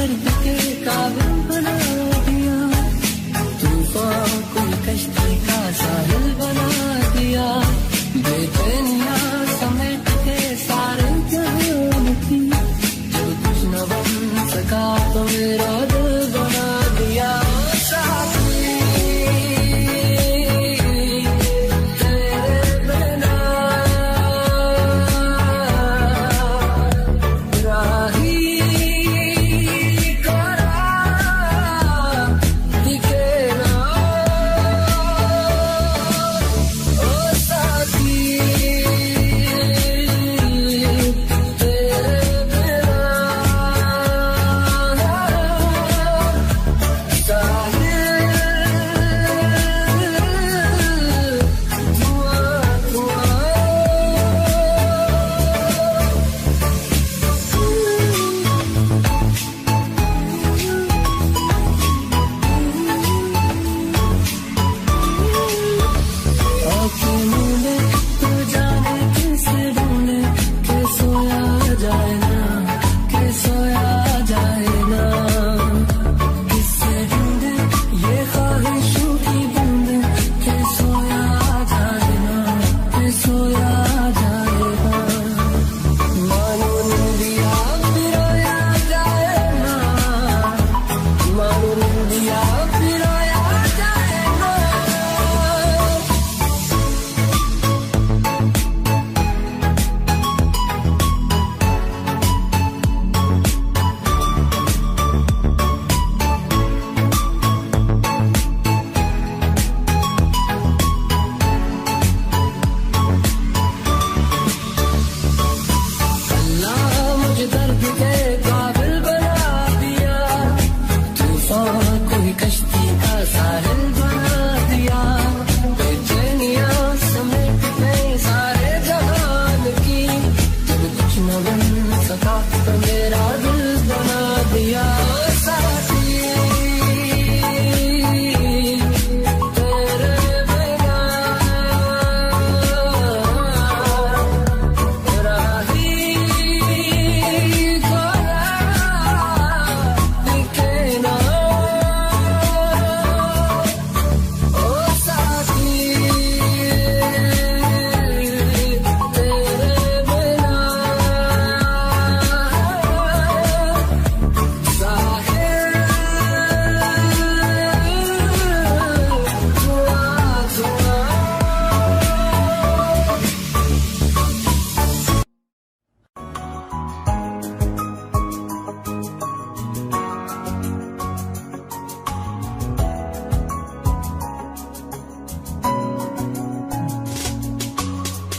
दर्द के काबिल बना दिया, तूफान को कश्ती का साहिल बना दिया, बेचैनियां समेट के सारे जहान की, जो कुछ न बन सका तो मेरा दिल बना दिया।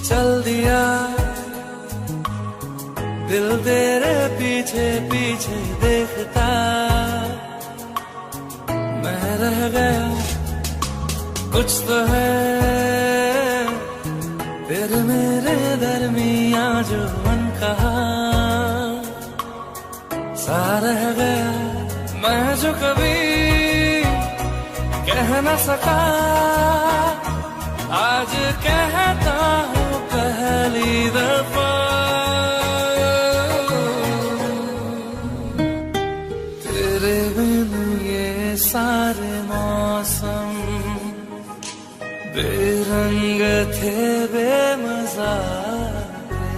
चल दिया दिल तेरे पीछे पीछे देखता, मैं रह गया कुछ तो है तेरे मेरे दरमियां जो मन कहा, सा रह गया मैं जो कभी कह न सका, आज कहता हूँ पहली दफा। तेरे बिन ये सारे मौसम बेरंग थे बेमजा थे,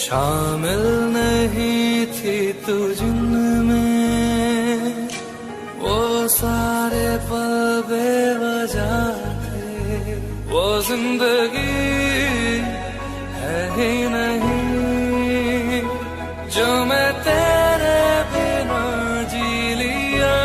शामिल नहीं थी तू जिनमें वो सारे पल बेवजह, वो जिंदगी है ही नहीं जो मैं तेरे बिना जी लिया।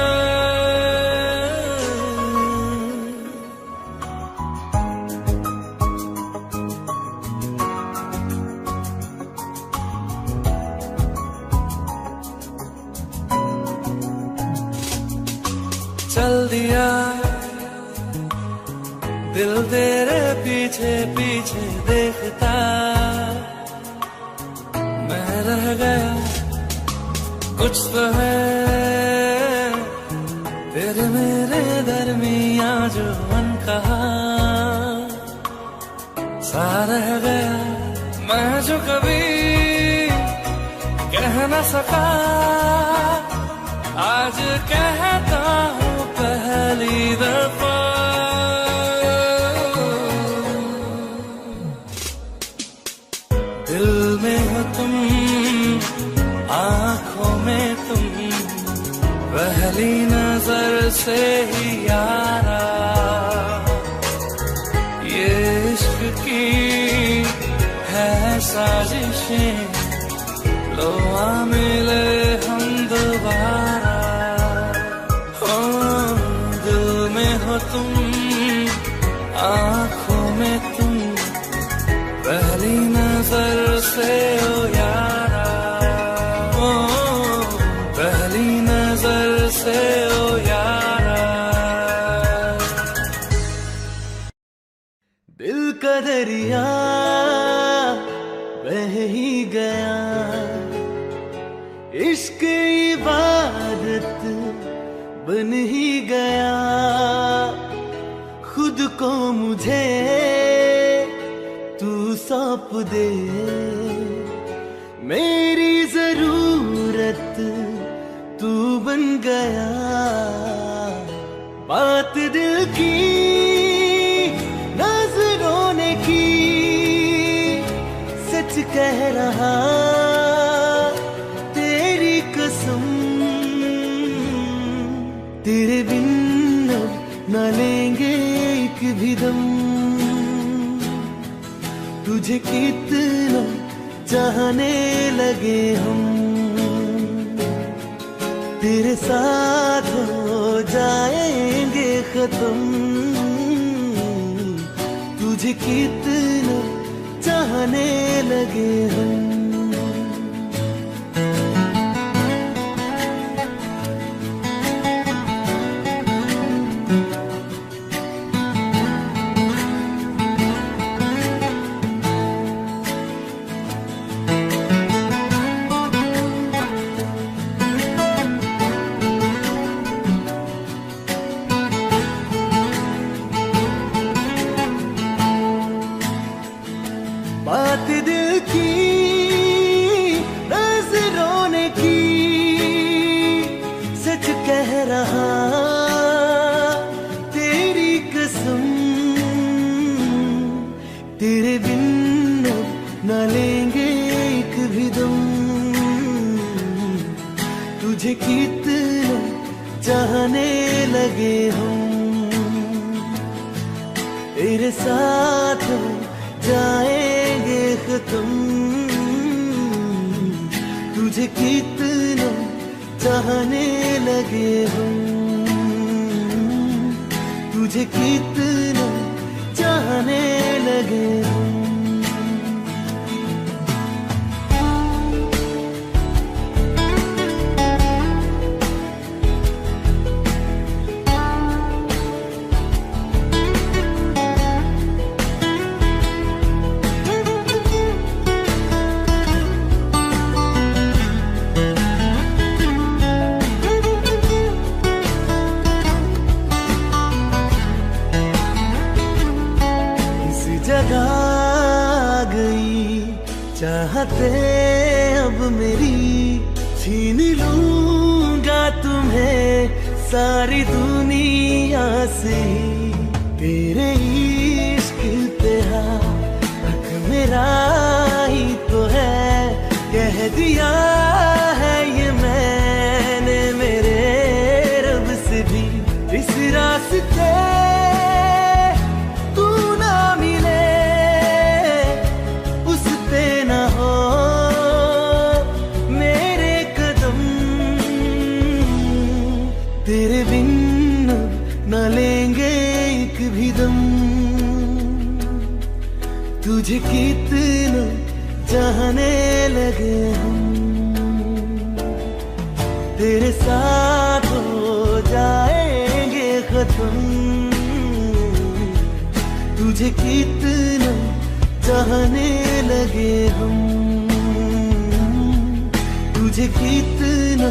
चल दिया दिल तेरे पीछे पीछे देखता, मैं रह गया कुछ तो है तेरे मेरे दरमियां जो मन कहा, सा रह गया मैं जो कभी कह न सका आज कहता हूँ पहली दफा। दिल में हो तुम, आंखों में तुम, पहली नजर से ही यारा। ये इश्क की है साजिशें, लो आ मिले हम दोबारा। ओ दिल में हो तुम, आंखों में तुम, पहली नजर से ओ यारा। ओ पहली नजर से ओ यारा। दिल का दरिया बह ही गया, इश्क इबादत बन ही गया। खुद को मुझे तू सौंप दे, मेरी जरूरत तू बन गया। बात दिल की नजरों ने की, सच कह रहा तेरी कसम। तेरे बिन अब न लेंगे एक भी दम, तुझे कितना चाहने लगे हम। तेरे साथ हो जाएंगे खत्म, तुझे कितना चाहने लगे हम। बात दिल की नजरों ने की, सच कह रहा तेरी कसम। तेरे बिन न लेंगे एक भी दम, तुझे कितना चाहने लगे हम। तेरे साथ जाएंगे खत्म, तुझे कितना चाहने लगे हम। तुझे कितना चाहने लगे हम। जगा गई चाहते अब मेरी, छीन लूंगा तुम्हें सारी दुनिया से। तेरे इश्क पे हक मेरा ही तो है, कह दिया है ये मैंने मेरे रब से भी। इस रास्ते तेरे बिन न लेंगे एक भी दम, तुझे कितना चाहने लगे हम। तेरे साथ हो जाएंगे खत्म, तुझे कितना चाहने लगे हम। तुझे कितना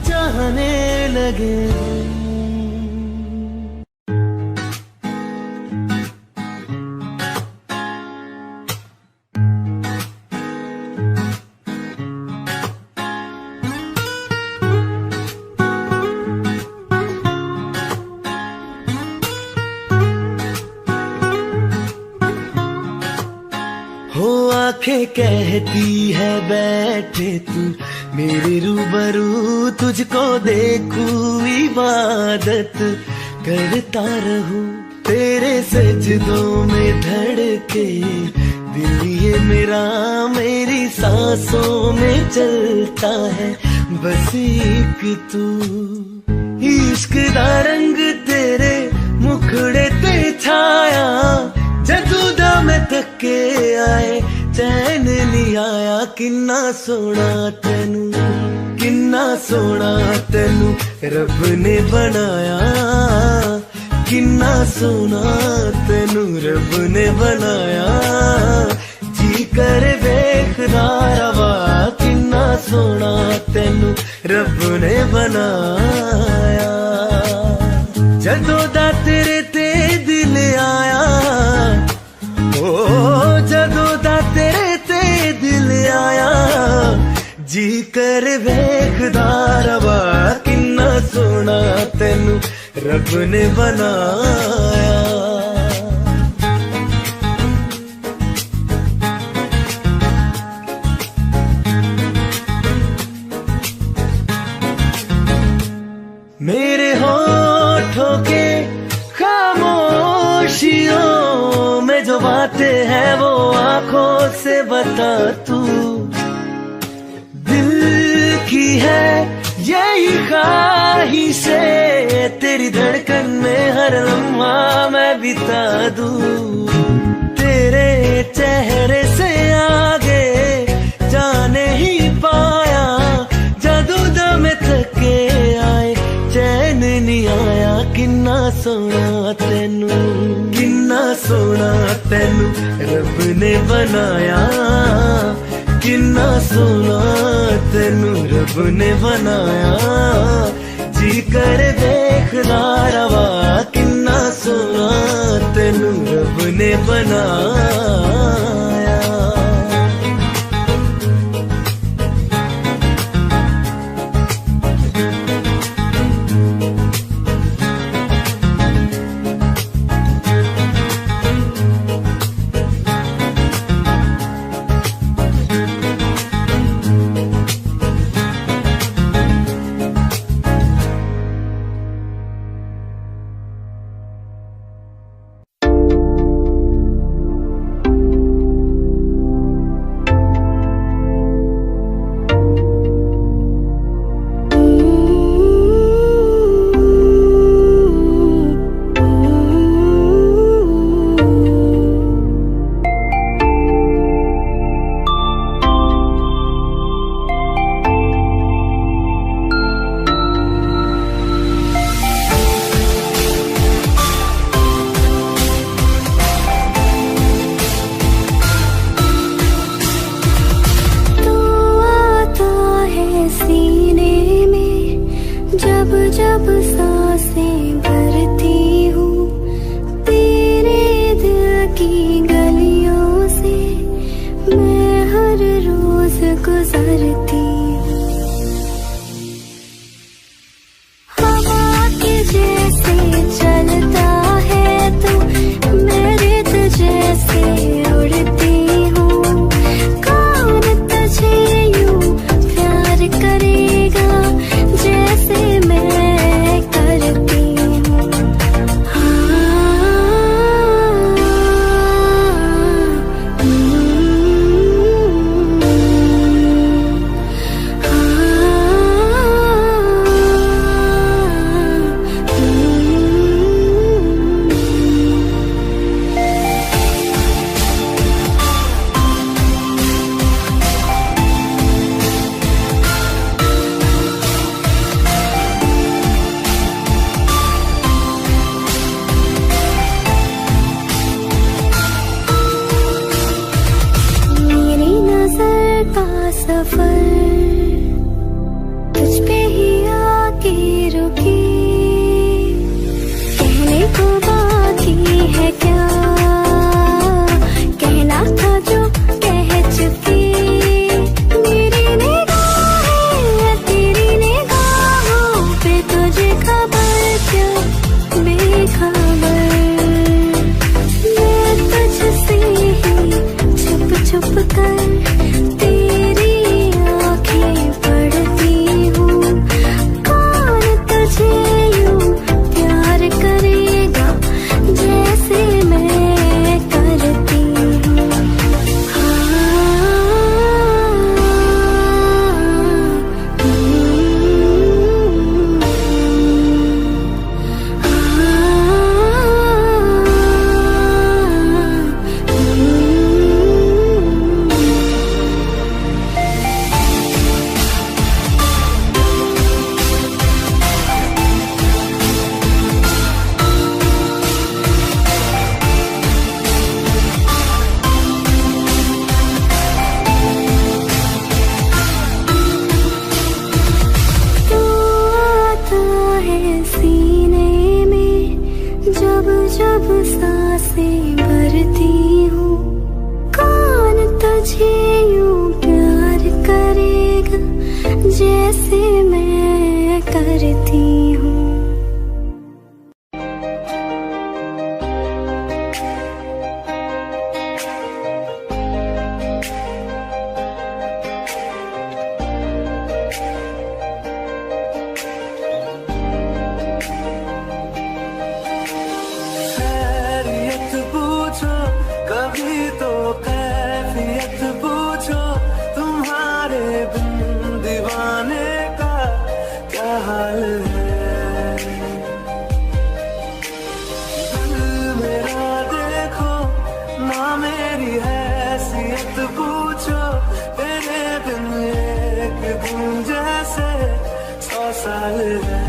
चाहने लगे हम। आंखें कहती है बैठे तू मेरे रूबरू, तुझको देखूं इबादत करता रहूं, तेरे सजदों में धड़के दिल ये मेरा, मेरी सांसों में चलता है बस एक तू। इश्क दा रंग तेरे मुखड़े ते छाया, जदू दा मैं थके आए चैन नहीं आया, किन्ना सोना तेनू, किन्ना सोना तेनू रब ने बनाया, किन्ना सोना तेनू रब ने बनाया, जी कर वेखदा रवा, किन्ना सोना तेनू रब ने बनाया। जदों दा तेरे ते दिल आया, ओ जदों दा तेरे ते दिल आया, जी कर वेखदा रवा, किन्ना सोना तेनू रब ने बनाया। मेरे होठों के खामोशियों में जो बातें हैं वो आंखों से बता तू, दिल की है यही ख्वाहिशें, तेरी धड़कन में हर लम्हा मैं बिता दूं, तेरे चेहरे से आगे जाने ही पाया, जादू दम थके आए चैन नहीं आया, किन्ना सोना तेनू, किन्ना सोना तेनू रब ने बनाया, किन्ना सोना तेनू रब ने बनाया, जी कर देखदा रवा, किन्ना सोना तेनू रब ने बनाया। दिन जैसे 100 साल है।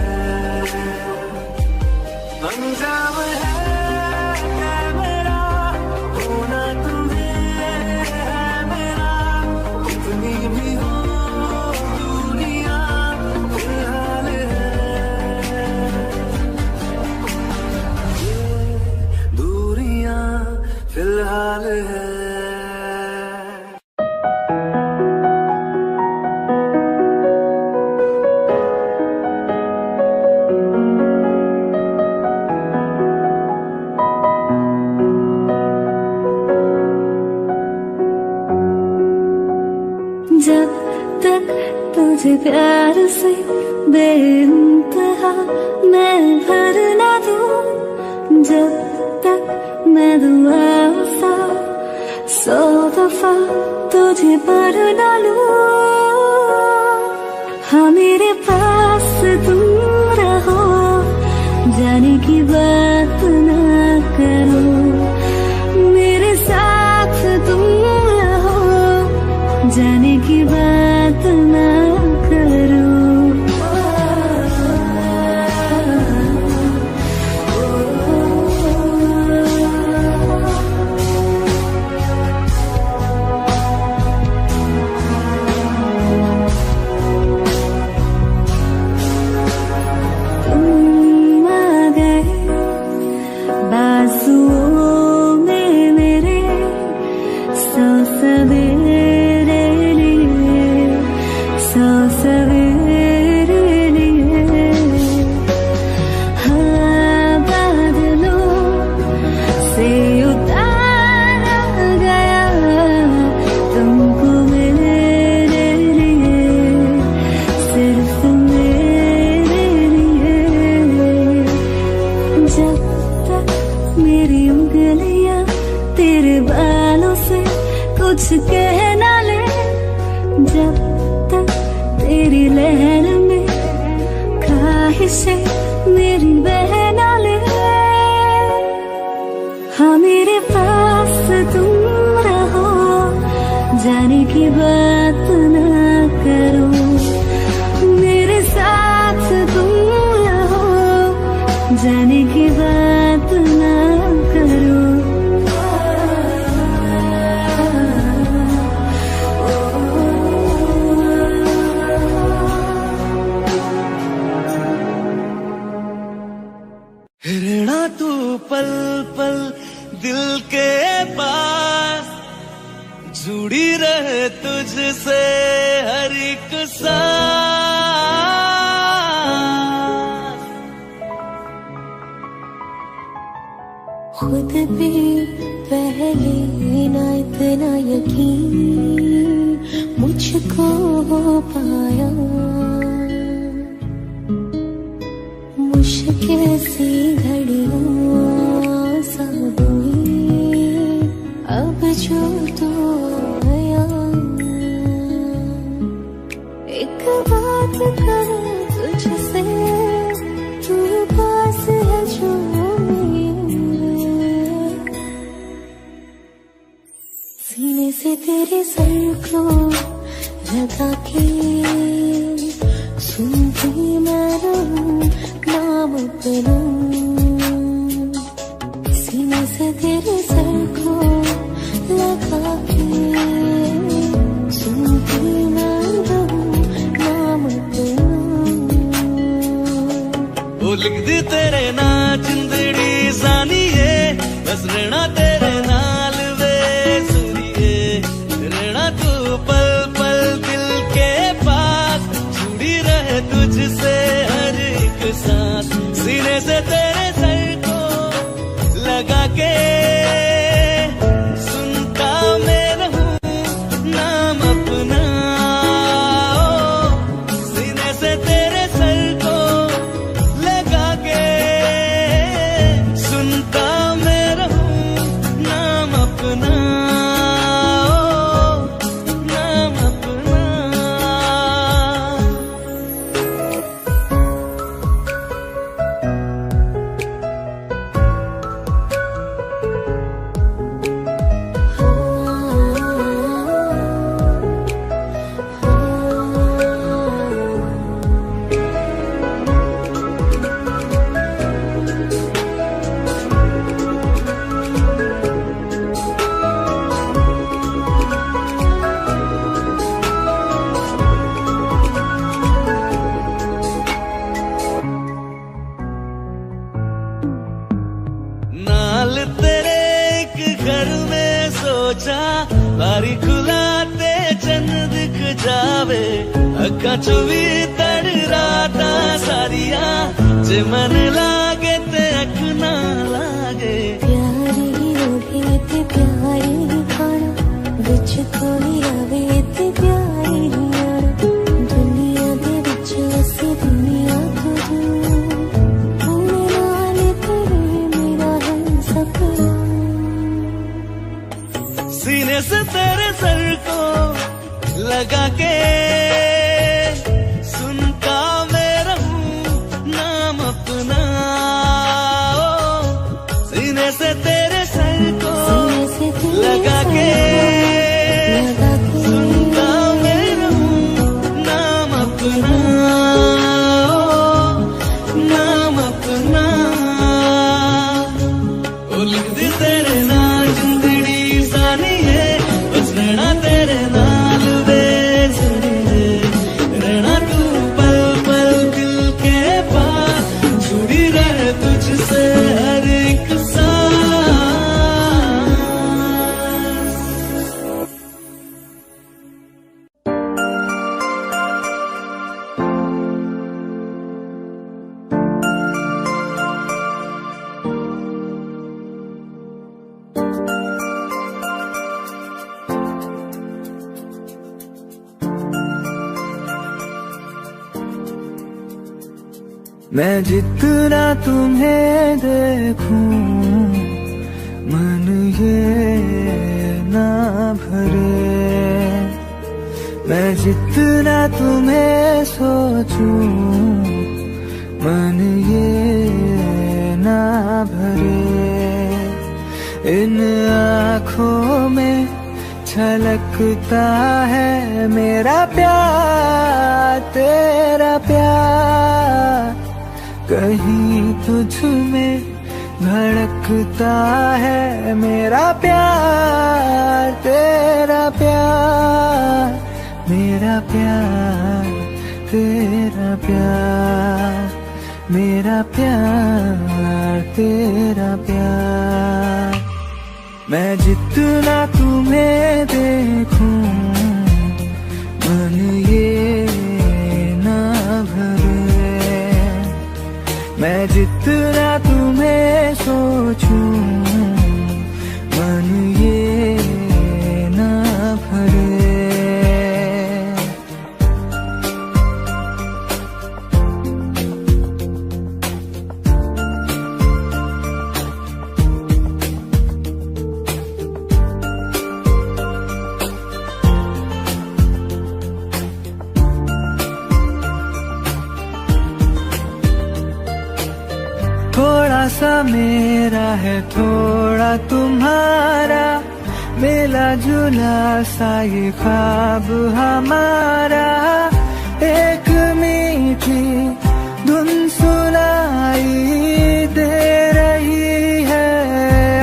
अंजाम है मेरा होना तुम्हें है मेरा, कितनी भी हो दूरियां फिलहाल है, ये दूरियां फिलहाल है। जब तक तुझे प्यार से बेइंतहा मैं भर ना दूं, जब तक मैं दुआ सा 100 दफा तुझे पर डालूं, हाँ मेरे पास तुम रहो, जाने की बात ना करो, मेरे साथ तुम रहो, जाने की बात ना करो। तुम आ गए बाजुओं में मेरे, 100 सवेरे लिए, 100 सवेरे लिए, हाँ बादलों से उतारा गया तुमको मेरे लिए, सिर्फ मेरे लिए। जब तक मेरी उंगलियां तेरे बालों से कुछ कह ना ले, जब तक तेरी लहर में ख्वाहिशें मेरी बह ना ले, हाँ मेरे पास तुम रहो, जाने की बात ना करो, मेरे साथ तुम रहो, जाने की बात ना करो। रहना तू पल पल दिल के पास, जुड़ी रहे तुझसे हर एक सांस। खुद भी पहले ना इतना यकीन मुझको हो पाया, मुश्किल सी घड़ियों सा हुई अब जो तो आया। एक बात कहूं तुझसे, तू पास है जो मेरे, सीने से तेरे सर को लगा के सुनती मैं रहूं नाम अपना, सीने से तेरे सर को लगा के सुनती मैं रहूं नाम अपना। वो लिख दी तेरे ना जिंदड़ी सानिए, बस रहना तेरे नाल वे सुनिए, रहना तू पल बारी खुलाते चंद दिख जावे अक्का चुवी तड़ राता सारिया जे मन लागे ते अख ना लागे प्यारी रोहे ते प्यारी खाना विच कोई आवे ते प्यारी आना दुनिया दे विच असी दुनिया तो दूर नाल करे मेरा हम सपना सीने से तेरे सर को लगा के सुनता मैं रहूं नाम अपना सीने से तेरे सर को लगा के सुनता मैं रहूं नाम अपना नाम अपना ओ लिख दी तेरे नाल जिंदड़ी सानी है बस रहना तेरे नाल बेसरे रहना तू पल पल दिल के पास जुड़ी रहे तुझसे हर एक मैं जितना तुम्हें देखूं मन ये ना भरे मैं जितना तुम्हें सोचूं मन ये ना भरे इन आँखों में छलकता है मेरा प्यार तेरा प्यार कहीं तुझ में धड़कता है मेरा प्यार तेरा प्यार मेरा प्यार तेरा प्यार मेरा प्यार तेरा प्यार मैं जितना तुम्हें देखूं मन ये ना भरे मैं जितना तुम्हें सोचूं मन ये ना भरे थोड़ा सा मेरा है थोड़ा तुम्हारा मिला जुला सा ये ख्वाब हमारा एक मीठी धुन सुनाई दे रही है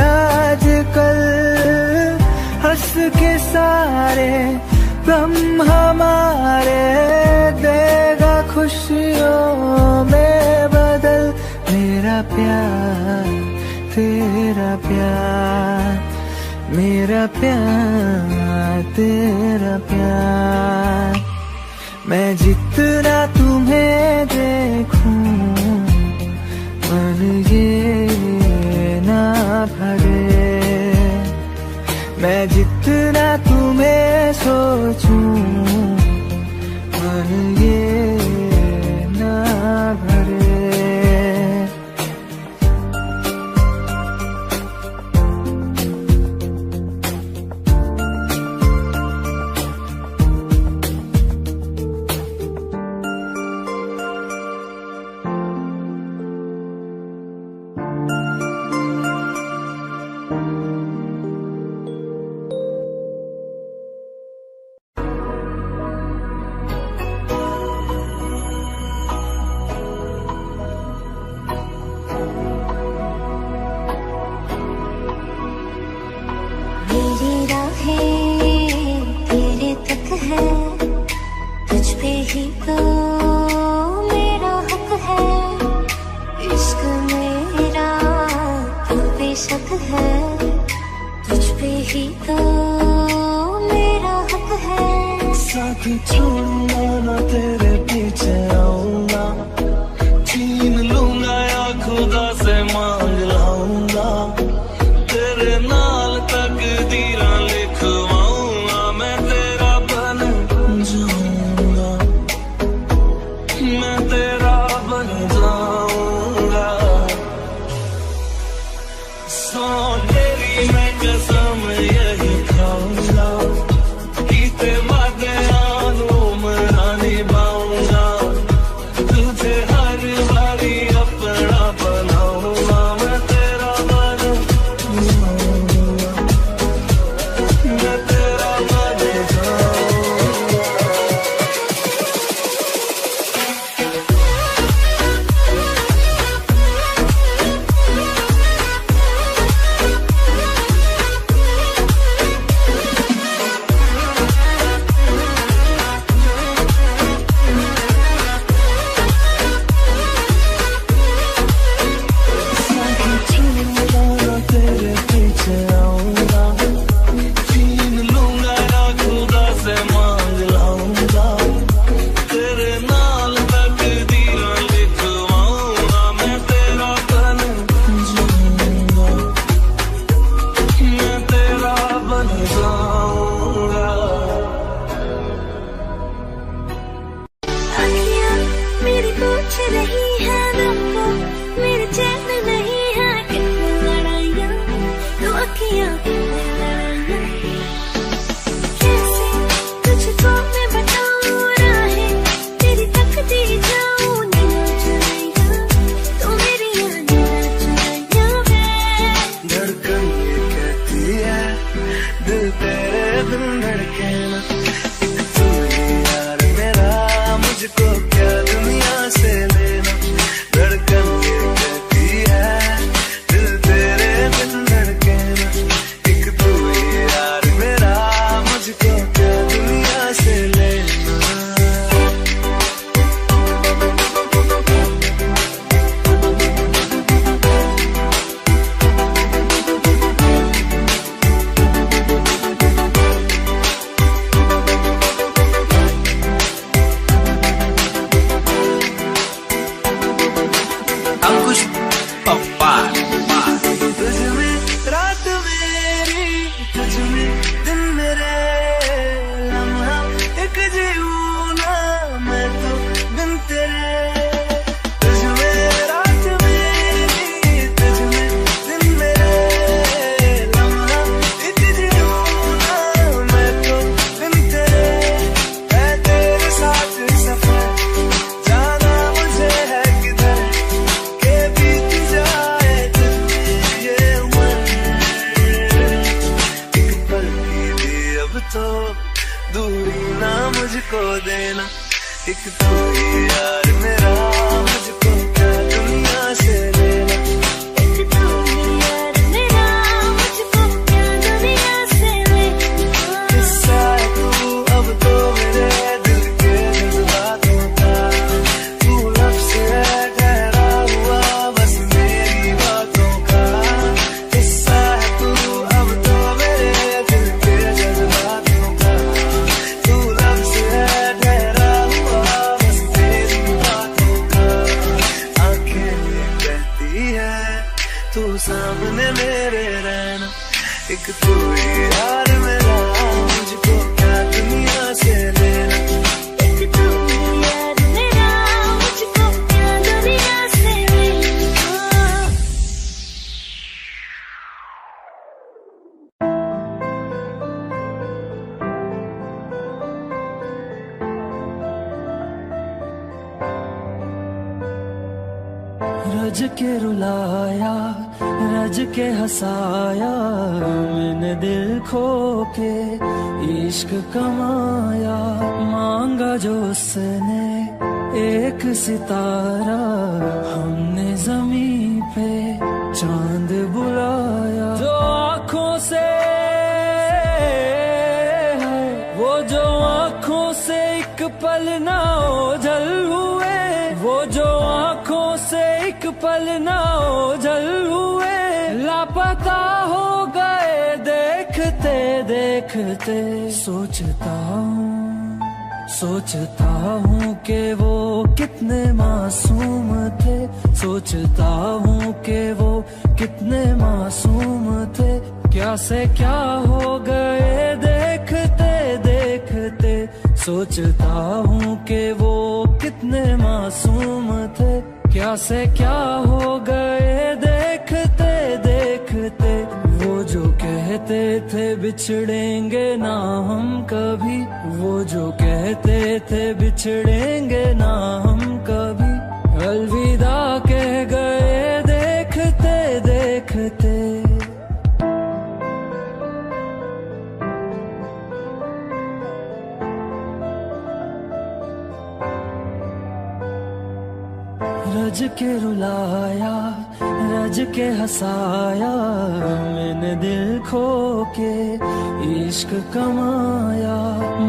आजकल हंस के सारे गम हमारे देगा खुशियों में बदल मेरा प्यार तेरा प्यार मेरा प्यार तेरा प्यार मैं जितना तुम्हें देखूं मन ये ना भरे मैं जितना तुम्हें सोचूं मन ये ना भरे ही तो मेरा हक है, इश्क मेरा तो बेशक है, तुझ पे ही तो साथी छोड़ूंगा ना तेरे पीछे आऊंगा, छीन लूंगा या खुदा से मांग लाऊंगा, तेरे नाल तकदीरां लिखवाऊंगा, मैं तेरा बन जाऊंगा, मैं तेरा बन जाऊंगा। सौ तेरी मैं कसम यही खाऊंगा, कीते वादे मना निभाऊंगा, तुझे हर बारी अपना बनाऊंगा, मैं तेरा बन जाऊंगा, मैं तेरा बन जाऊंगा। साथी छोड़ूंगा ना तेरे पीछे आऊंगा, छीन लूंगा या खुदा से मांग लाऊंगा, तेरे नाल तकदीरां लिखवाऊंगा, मैं तेरा बन जाऊंगा, मैं तेरा बन जाऊंगा। अखियाँ मेरी पूछ रही है तुमको, मेरे चैन नहीं है कितनी लड़ाइयाँ, तो अखियाँ कितनी लड़ाइयाँ, कैसे तुझको मैं बताऊँ राहें, तेरी तकती जाऊँ नीला चुराइयाँ, तो मेरी नीला चुराइयाँ है। धड़कन ये कहती है दिल तेरे बिन धड़के ना, एक तू ही यार मेरा, मुझको क्या दुनिया से लेना। धड़कन ये कहती है दिल तेरे बिन धड़के ना, एक तू ही यार मेरा, मुझको क्या दुनिया से लेना। अंकुश पप्पा तुझ में रात मेरी, तुझ में दिन मेरे, लम्हा एक जीऊं ना मैं तो बिन तेरे। तुझ में रात मेरी, तुझ में दिन मेरे, लम्हा एक जीऊं ना मैं तो बिन तेरे। है तेरे साथ सफर, जाना मुझे है किधर, के बीत जाए ये उम्र, एक पल की भी अब तो दूरी ना मुझको देना, एक तू ही यार मेरा, मुझको क्या दुनिया से लेना। एक तू ही यार मेरा, मुझको क्या दुनिया से लेना। किस्सा है तू अब तो मेरे दिल के जज्बातों का, तू लफ्ज़ है ठहरा हुआ बस मेरी बातों का। किस्सा है तू अब तो मेरे दिल के जज्बातों का, तू लफ्ज़ है ठहरा हुआ बस मेरी बातों का। आंखें ये कहती है तू सामने मेरे रहना, एक तू ही यार मेरा, मुझको क्या दुनिया से लेना। एक तू ही यार मेरा, मुझको क्या दुनिया से लेना। रज के रुलाया, रज के हंसाया, मैंने दिल खो के इश्क कमाया, मांगा जो उसने एक सितारा, हमने जमीन पे चांद बुलाया। जो आँखों से वो जो आँखों से एक पल ना ओझल हुए, वो जो आँखों से एक पल ना ओझल हुए, लापता हो गए देखते देखते। सोचता हूँ सोचता हूँ कि वो कितने मासूम थे, सोचता हूँ कि वो कितने मासूम थे। क्या से क्या हो गए देखते देखते, सोचता हूँ कि वो कितने मासूम थे। क्या से क्या हो गए देखते देखते। वो जो कहते थे बिछड़ेंगे ना हम कभी, वो जो कहते थे बिछड़ेंगे ना हम कभी, अलविदा कह गए देखते देखते। रज के रुलाया, रज के हंसाया, मैंने दिल खो के इश्क कमाया।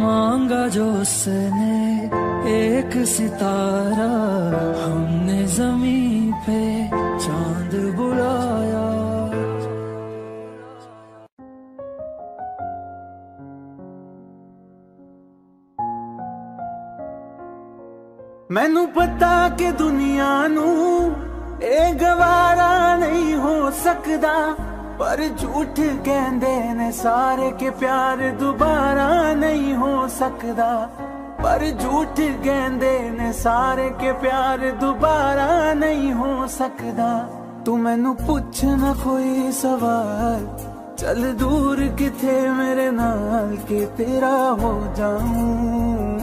मांगा जो उसने एक सितारा, हमने ज़मीं पे चांद बुलाया। मैनू पता कि दुनिया नू ए गवारा नहीं हो सकदा, पर झूठ कहंदे ने सारे के प्यार दोबारा नहीं हो सकदा। पर झूठ कहंदे ने सारे के प्यार दोबारा नहीं हो सकदा। तू मैनू पुछ ना कोई सवाल, चल दूर किथे मेरे नाल के तेरा हो जाऊं।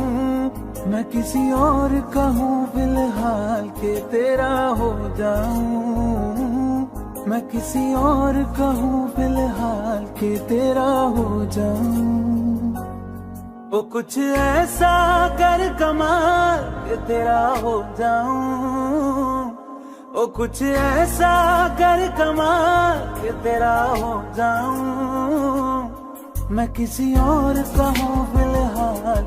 मैं किसी और का हूँ फिलहाल के तेरा हो जाऊं। मैं किसी और का हूँ फिलहाल के तेरा हो जाऊं। वो कुछ ऐसा कर कमाल के तेरा हो जाऊं। वो कुछ ऐसा कर कमाल के तेरा हो जाऊं। मैं किसी और का हूँ फिलहाल,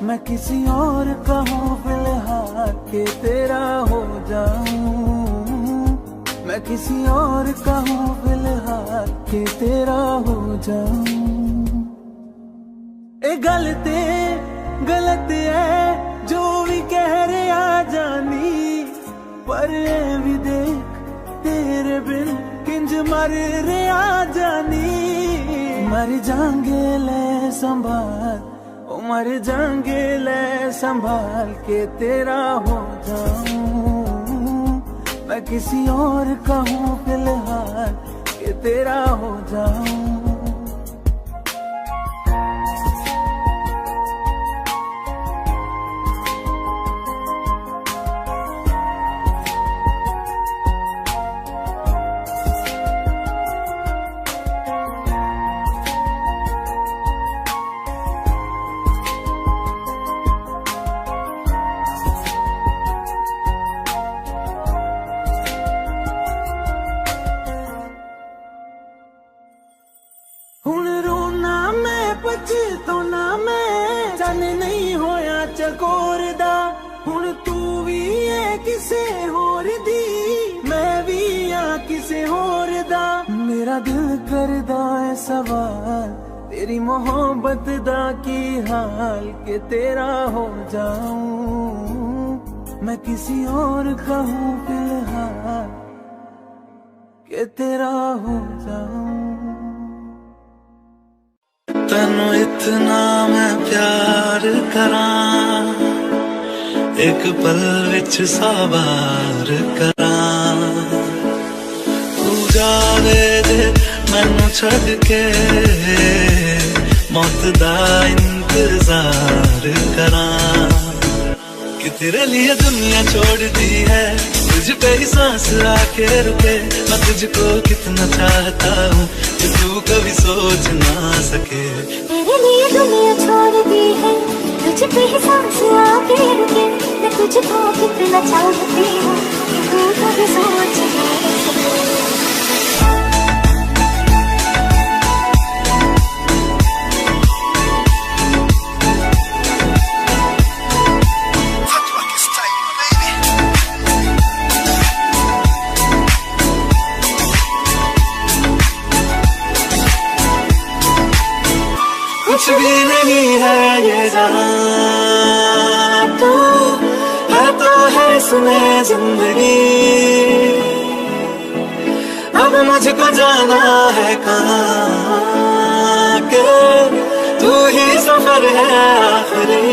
मैं किसी और का हूँ फिलहाल के तेरा हो जाऊं। मैं किसी और का हूँ फिलहाल के तेरा हो जाऊं। ए गलते गलत है जो भी कह रहे आ जानी, पर ए भी देख तेरे बिन किंज मर रहे आ जानी। मर जाएंगे ले संभाल, मर जाएंगे ले संभाल के तेरा हो जाऊं। मैं किसी और का हूँ फिलहाल के तेरा हो जाऊं। मेरा दिल करदा है सवाल, तेरी मोहब्बत दा की हाल के तेरा हो जाऊं। मैं किसी और का हूँ फिलहाल के तेरा हो जाऊं। तनु इतना मैं प्यार करां, एक पल विच साबार करां। तू जावे दे मैनू छड़ के, मौत दा इंतजार करां। कि तेरे लिए दुनिया छोड़ दी है, तुझ पे ही सांस आके रुके। मैं तुझको कितना चाहता हूँ कि तू कभी सोच ना सके। तेरे लिए दुनिया छोड़ दी है, तुझ पे ही सांस आके रुके। मैं तुझको कितना चाहती हूँ कि तू कभी सोच ना सके। कुछ भी नहीं है ये जहां, में जिंदगी। अब मुझको जाना है कहाँ के तू ही सफर है आखिरी।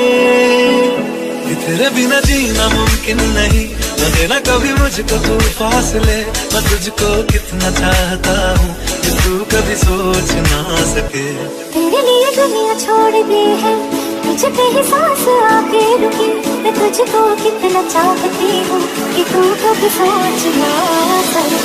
तेरे बिना जीना मुमकिन नहीं, न देना कभी मुझको तू फासले। मैं तुझको कितना चाहता हूँ कि तू कभी सोच ना सके। तेरे लिए दुनिया छोड़ दी है, तुझ पे ही सांस आके रुकी। मैं तुझको कितना चाहती हूँ कि तू कभी सोच ना सके।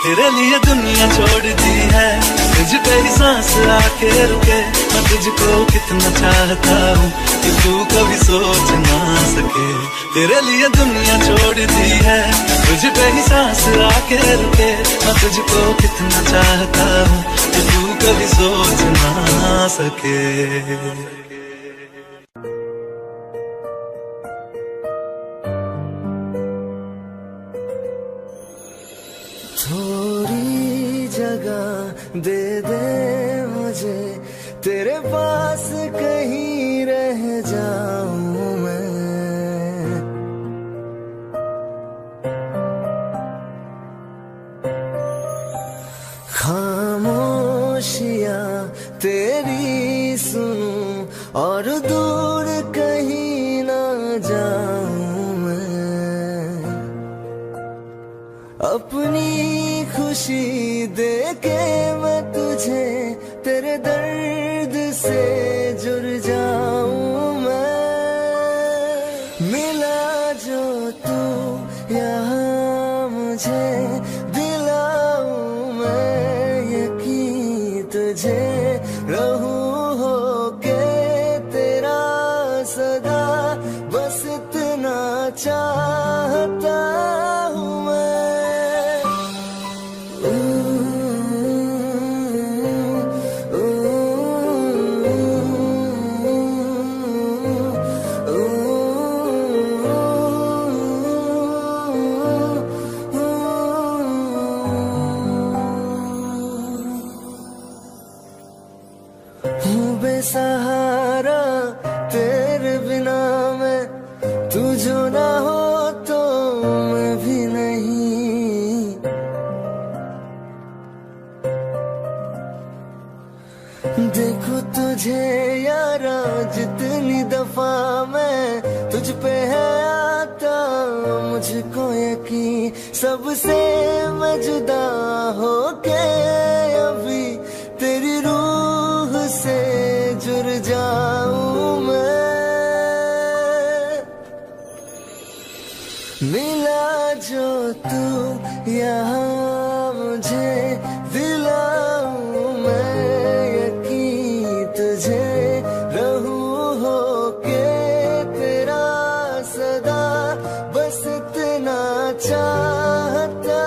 तेरे लिए दुनिया छोड़ दी है, तुझ पे ही सांस आके रुके। मैं तुझको कितना चाहता हूँ कि तू कभी सोच ना सके। तेरे लिए दुनिया छोड़ दी है, तुझ पे ही सांस आके रुके। मैं तुझको कितना चाहता हूँ कि तू कभी सोच ना सके। थोड़ी जगह दे दे मुझे, तेरे पास कहीं रह जाऊं मैं। खामोशियां तेरी सुनूं और दूर कहीं ना जाऊं मैं। अपनी खुशी देके मैं तुझे तेरे दर्द से जुड़ जाऊं मैं। मिला जो तू यहाँ मुझे दिलाऊं मैं यकीन तुझे। रहूं होके तेरा सदा, बस इतना चाहता हूँ मैं। बेसहारा तेरे बिना मैं, तू जो ना हो तो मैं भी नहीं। देखो तुझे यारा जितनी दफा मैं तुझ पे है आता, मुझको यकीन सबसे मैं जुदा होके अभी तेरी रूह से जुड़ जाऊं मैं। मिला जो तू यहाँ मुझे दिलाऊं मैं यकीन तुझे। रहूं होके तेरा सदा, बस इतना चाहता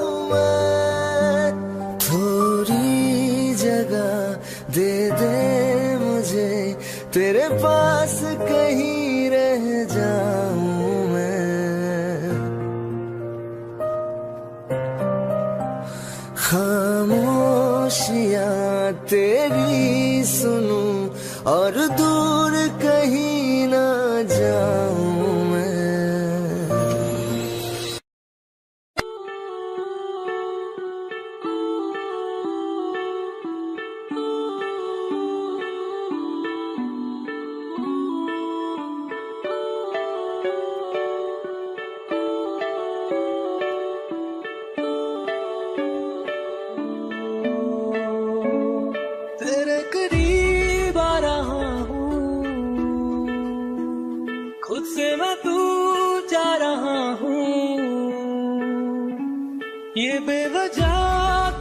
हूँ मैं। थोड़ी जगह दे दे मुझे, तेरे पास कहीं रह जाऊं मैं। खामोशियां तेरी सुनूं और दूर कहीं ना जाऊं मैं। तेरे करीब आ रहा हूँ, खुद से मैं दूर जा रहा हूँ। ये बेवजह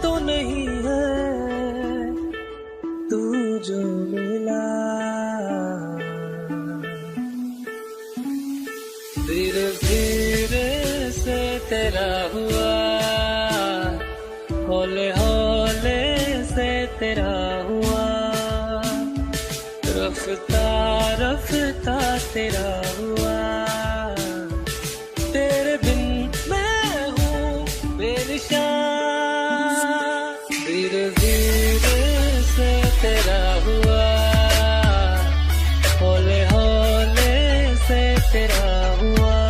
तो नहीं है तू जो मिला। धीरे धीरे से तेरा हुआ, हौले हौले से तेरा हुआ। रफ्ता रफ्ता तेरा हुआ, तेरे बिन मैं हूँ बेनिशान। धीरे धीरे से तेरा हुआ, हौले हौले से तेरा हुआ,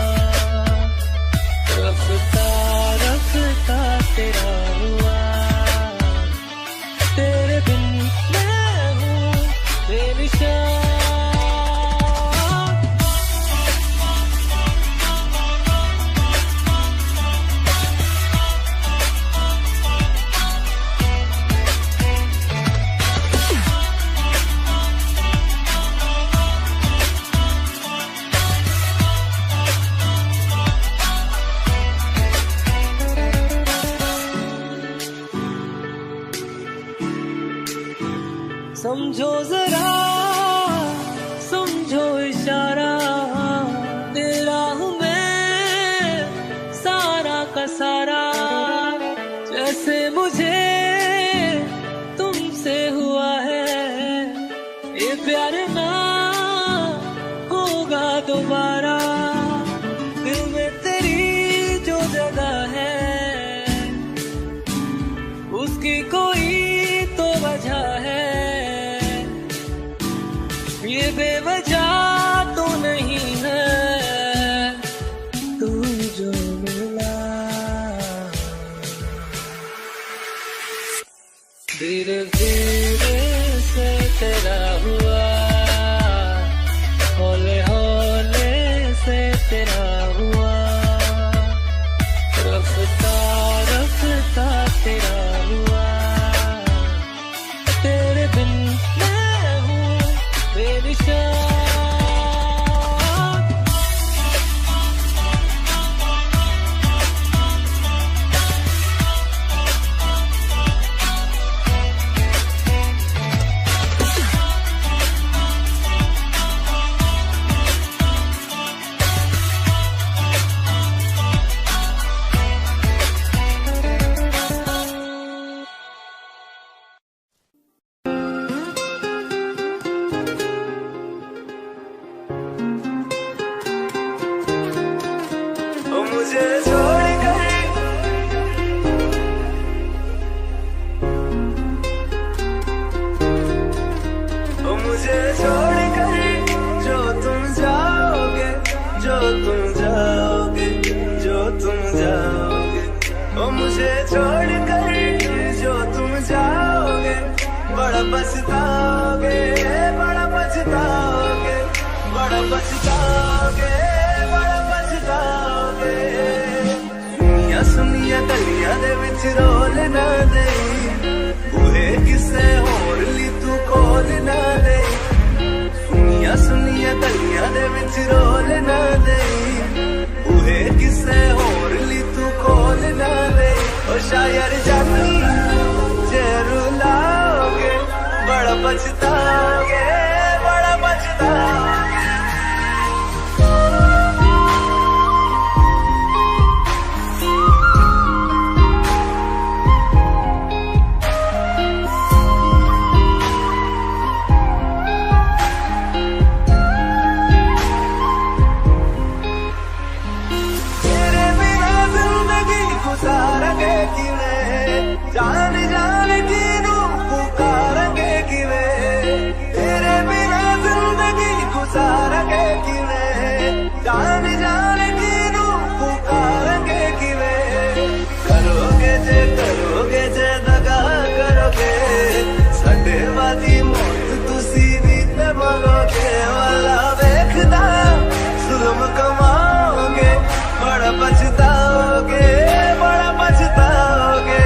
रफ्ता रफ्ता तेरा हुआ, तेरे बिन मैं हूँ बेनिशान। समझो जरा समझो इशारा, तेरा हूँ मैं सारा का सारा। जैसे मुझे तुमसे हुआ है ये प्यार ना होगा दोबारा। दिल में तेरी जो जगह है उसकी कोई तो वजह है, ये बेवजह तो नहीं है तू जो मिला। धीरे धीरे से तेरा हुआ, हौले हौले से तेरा हुआ, रफ्ता रफ्ता तेरा हुआ, तेरे बिन मैं हूँ बेनिशान। मुझे छोड़ कर मुझे छोड़ कर जो तुम जाओगे, जो तुम जाओगे, जो तुम जाओगे। ओ मुझे छोड़ कर जो तुम जाओगे, बड़ा पछताओगे, बड़ा पछताओगे, बड़ा पछताओगे, बड़ा पछताओगे। सुनिया सुनिया गलियां दे विच रोल ना दे, बूहे किसे होर ली तू कोल ना दे। सुनिया सुनिया गलियां दे विच रोल ना दे, बूहे किसे होर ली तू कोल ना दे। ओ शायर जानी जे रुलाओगे, बड़ा पछताओगे, बड़ा पछताओगे। जान जान की रूह पुकारेंगे किवे, तेरे बिना जिंदगी गुजारेंगे किवे। जान जान की रूह पुकारेंगे किवे, करोगे जे दगा करोगे, साडे वादी मौत तुसी भी ते मरोगे। वाला वेखदा जुल्म कमाओगे, बड़ा पछताओगे, बड़ा पछताओगे।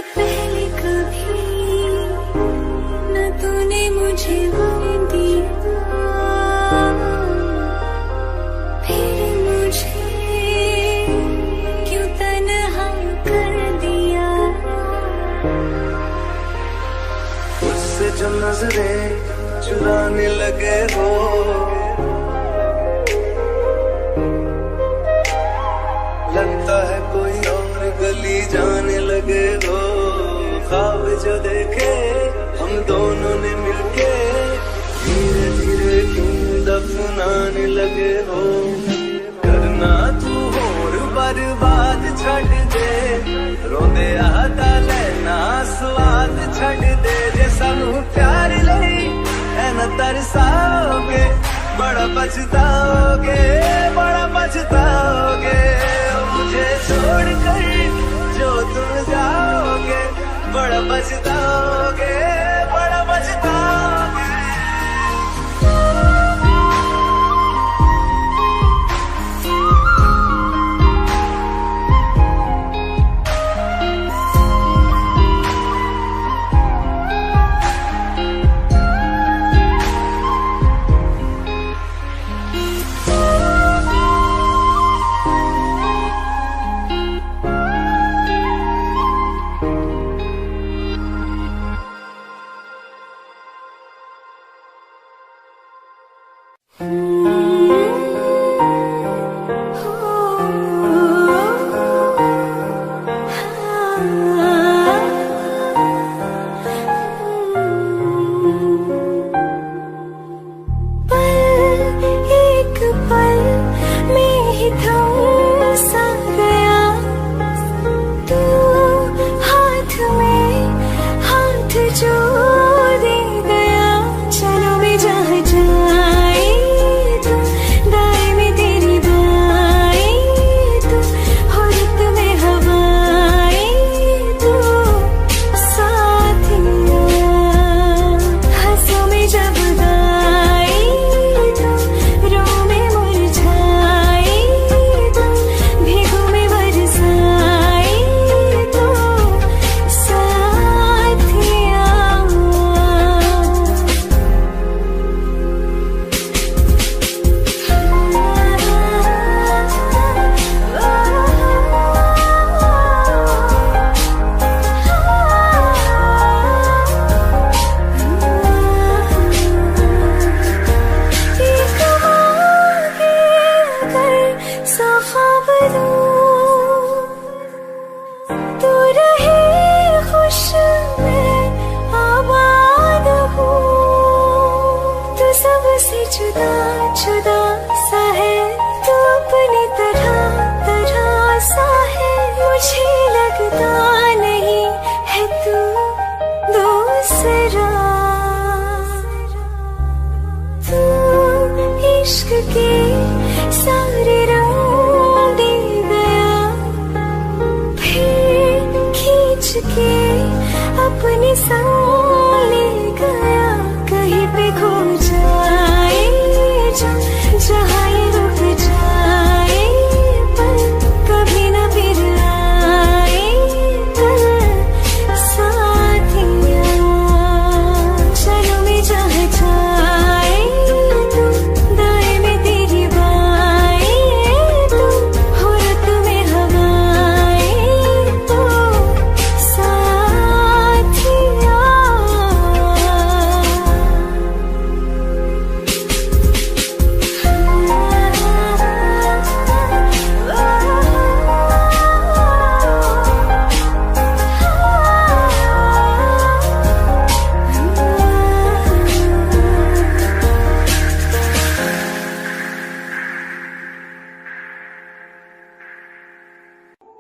पहले कभी न तूने मुझे गम दिया, फिर मुझे क्यों तन्हा कर दिया। उससे जो नजरें चुराने लगे हो, लगता है कोई और गली जाने लगे हो। छड़ दे रोंदे आदा लेना स्वाद छड़ दे जे सानू प्यार लई ऐना तरसाओगे बड़ा पछताओगे मुझे छोड़ कर जो तुम जाओगे बड़ा पछताओगे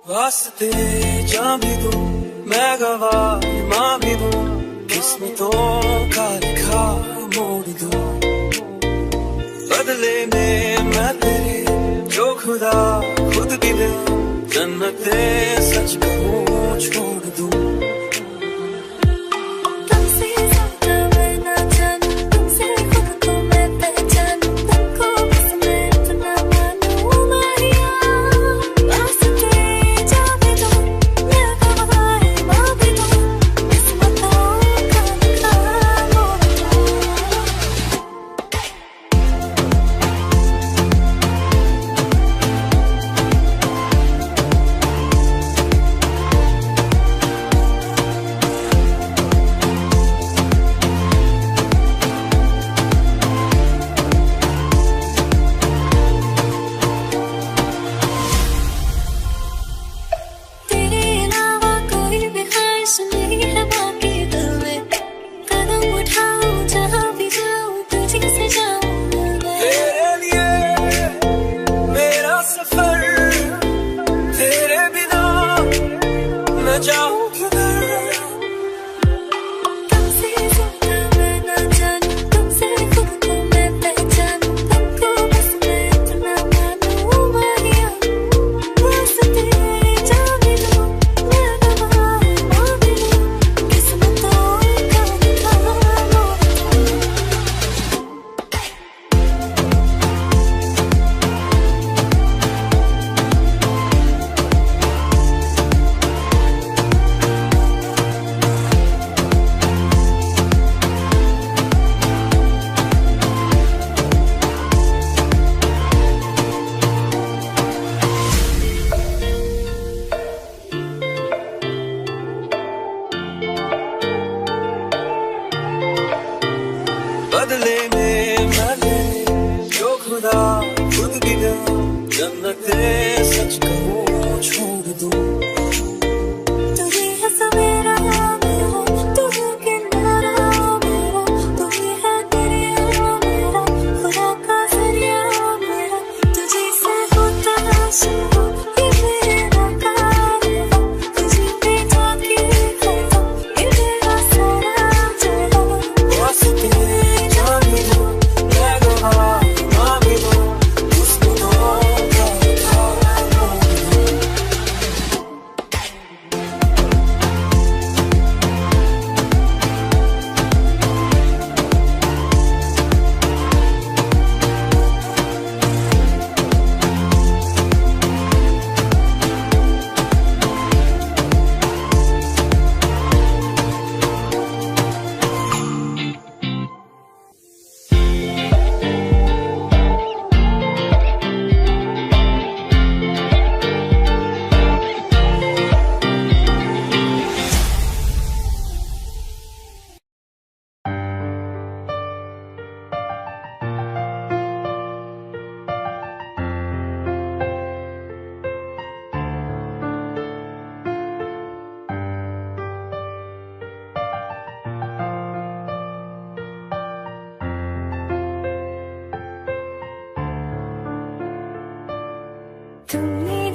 वास्ते जा भी दूं मैं गवाह मां भी दूं किस्मतों का लिखा मोड़ दूं बदले में मैं तेरे जो खुदा खुद भी दे जन्नते सच कहूं छोड़ दूं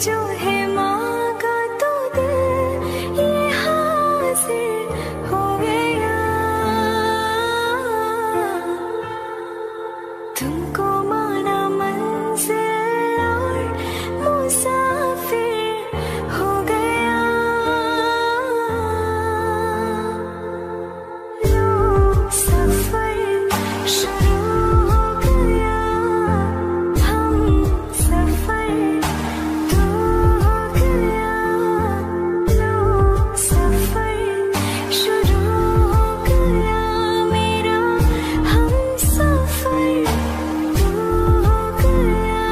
जो है मांगा तो दिल ये हासिल हो गया। तुमको माना मंजिल और मुसाफिर हो गया। लो सफर शुरू हो गया, हम सफर तो हो गया। लो सफर शुरू हो गया मेरा, हम सफर तो हो गया।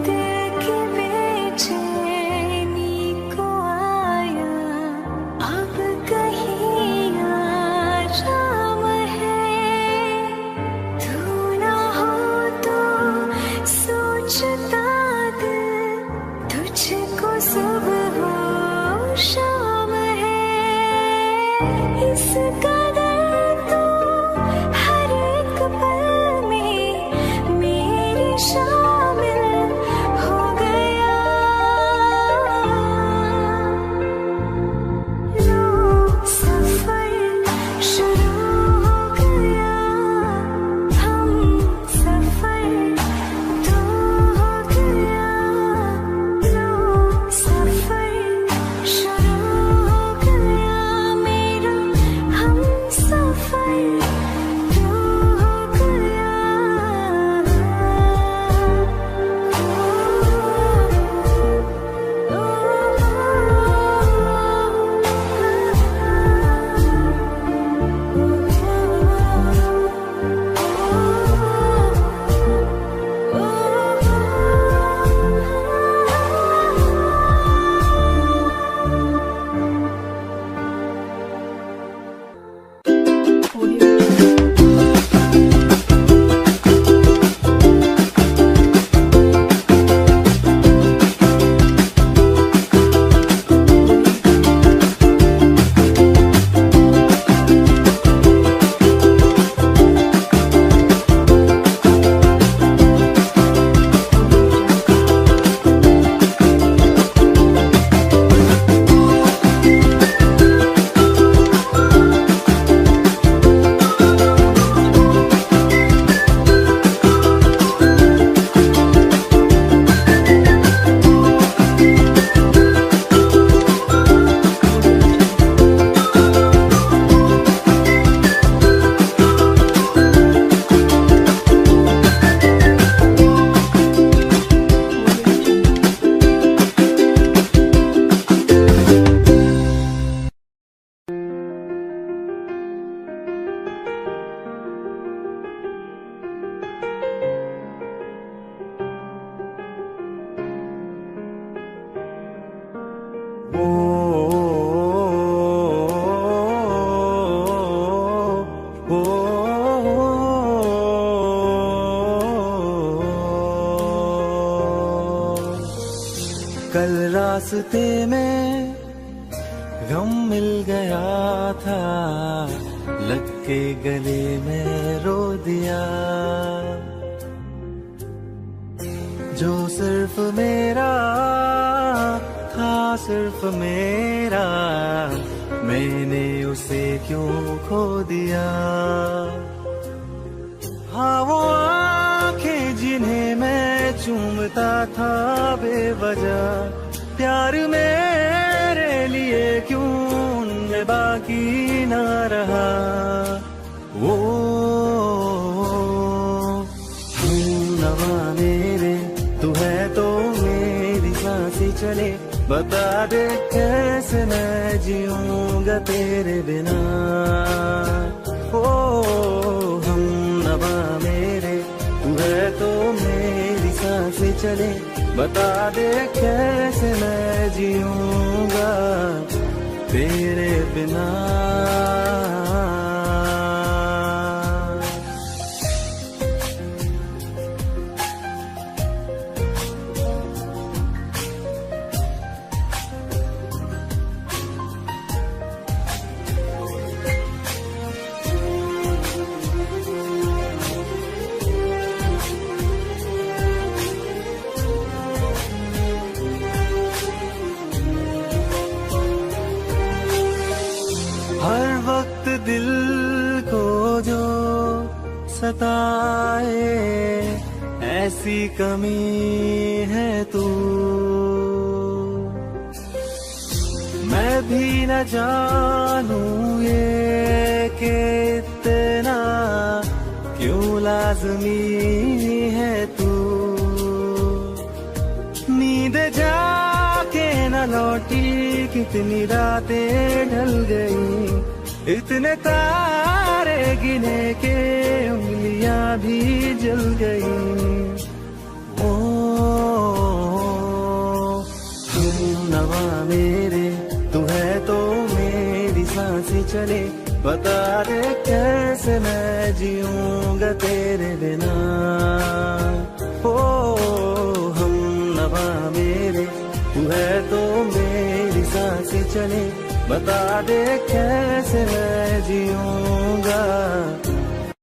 दिल की बेचैनी को आया अब कहीं आराम है। तू ना हो तो सोचता दिल तुझको सुबह हो शाम है। इस कदर तो हर एक पल में मेरी शामिल हो गया। लो सफर शुरू हो गया, हम सफर तो हो गया। लो सफर शुरू हो गया मेरा, हम सफर तो हो गया। कल रास्ते में गम मिल गया था, लग के गले में रो दिया। जो सिर्फ मेरा था, सिर्फ मेरा, मैंने उसे क्यों खो दिया। हाँ वो आंखें जिन्हें मैं चूमता था बेवजह, प्यार मेरे लिए क्यों उनमें बाकी ना रहा। वो नवा मेरे तू है तो मेरी सांसें चले, बता दे कैसे मैं जीऊंगा तेरे बिना। ओ हम नवा मेरे तू है तो मेरी सांसें चले, बता दे कैसे मैं जीऊंगा तेरे बिना। सताए, ऐसी कमी है तू। मैं भी न जानूं ये कि इतना क्यों लाज़मी है तू। नींद जाके न लौटी, कितनी रातें ढल गई, इतने तारे गिने के उंगलियां भी जल गई। ओ हम नवा मेरे, तू है तो मेरी सांसें चले, बता दे कैसे मैं जीऊंगा तेरे बिना। ओ हम नवा मेरे, तू है तो मेरी सांसें चले, बता दे कैसे मैं